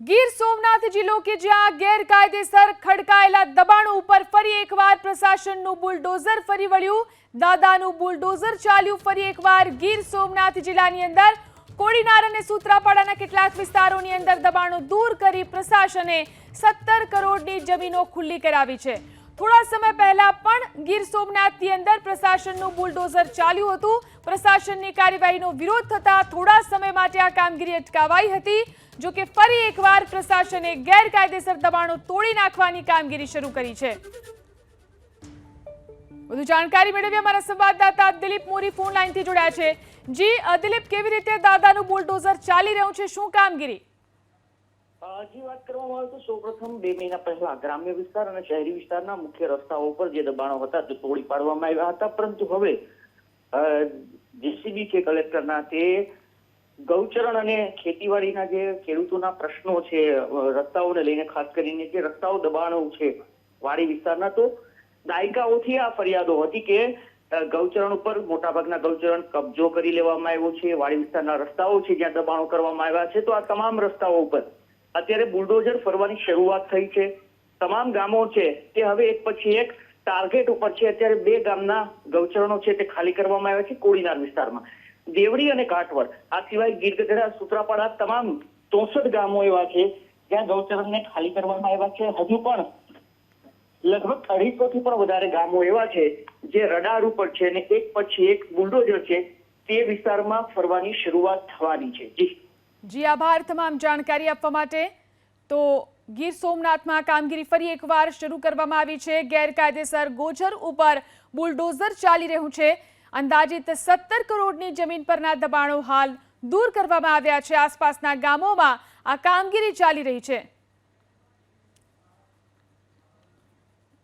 ગીર સોમનાથ જિલ્લો કે જ્યાં ગેરકાયદેસર ખડકાયેલા દબાણો ઉપર ફરી એકવાર પ્રશાસનનું બુલડોઝર ફરી વળ્યું। દાદાનું બુલડોઝર ચાલ્યું ફરી એકવાર ગીર સોમનાથ જિલ્લાની અંદર કોડીનાર અને સૂત્રાપાડાના કેટલાક વિસ્તારોની અંદર દબાણો દૂર કરી પ્રશાસને 17 કરોડની જમીનો ખુલ્લી કરાવી છે। થોડા સમય પહેલા પણ ગીર સોમનાથની અંદર પ્રશાસનનું બુલડોઝર ચાલ્યું હતું। પ્રશાસનની કાર્યવાહીનો વિરોધ થતા થોડા સમય માટે આ કામગીરી અટકાવાઈ હતી। જો કે ફરી એકવાર પ્રશાસને ગેરકાયદેસર દબાણો તોડી નાખવાની કામગીરી શરૂ કરી છે। વધુ જાણકારી મેળવી અમારા સંવાદદાતા દિલીપ મોરી ફોન લાઈનથી જોડાયા છે। જી દિલીપ, કેવી રીતે દાદાનું બુલડોઝર ચાલી રહ્યું છે, શું કામગીરી? જી, વાત કરવામાં આવે તો સૌપ્રથમ 2 મહિના પહેલા ગ્રામ્ય વિસ્તાર અને શહેરી વિસ્તારના મુખ્ય રસ્તાઓ પર જે દબાણો હતા તે તોડી પાડવામાં આવ્યા હતા, પરંતુ હવે જેસીબી છે કલેક્ટરના તે ગૌચરણ અને ખેતીવાડીના જે ખેડૂતોના પ્રશ્નો છે રસ્તાઓને લઈને, ખાસ કરીને જે રસ્તાઓ દબાણો છે વાડી વિસ્તારના, તો દાયકાઓથી આ ફરિયાદો હતી કે ગૌચરણ ઉપર મોટાભાગના ગૌચરણ કબજો કરી લેવામાં આવ્યો છે। વાડી વિસ્તારના રસ્તાઓ છે જ્યાં દબાણો કરવામાં આવ્યા છે, તો આ તમામ રસ્તાઓ ઉપર અત્યારે બુલડોઝર ફરવાની શરૂઆત થઈ છે। તમામ ગામો છે તે હવે એક પછી એક ટાર્ગેટ ઉપર છે। અત્યારે 2 ગામના ગૌચરણો છે તે ખાલી કરવામાં આવ્યા છે કોડીનાર વિસ્તારમાં, દેવડી અને કાટવડ। આ સિવાય ગીરગઢડા, સૂત્રાપાડા તમામ 64 ગામો એવા છે જ્યાં ગૌચરણને ખાલી કરવામાં આવ્યા છે। હજુ પણ લગભગ 250 થી પણ વધારે ગામો એવા છે જે રડાર ઉપર છે અને એક પછી એક બુલડોઝર છે તે વિસ્તારમાં ફરવાની શરૂઆત થવાની છે। જી આભાર તમામ જાણકારી આપવા માટે। તો ગીર સોમનાથમાં કામગીરી ફરી એકવાર શરૂ કરવામાં આવી છે। ગેરકાયદેસર ગોચર ઉપર બુલડોઝર ચાલી રહ્યું છે। અંદાજિત 17 કરોડની જમીન પરના દબાણો હાલ દૂર કરવામાં આવ્યા છે। આસપાસના ગામોમાં આ કામગીરી ચાલી રહી છે।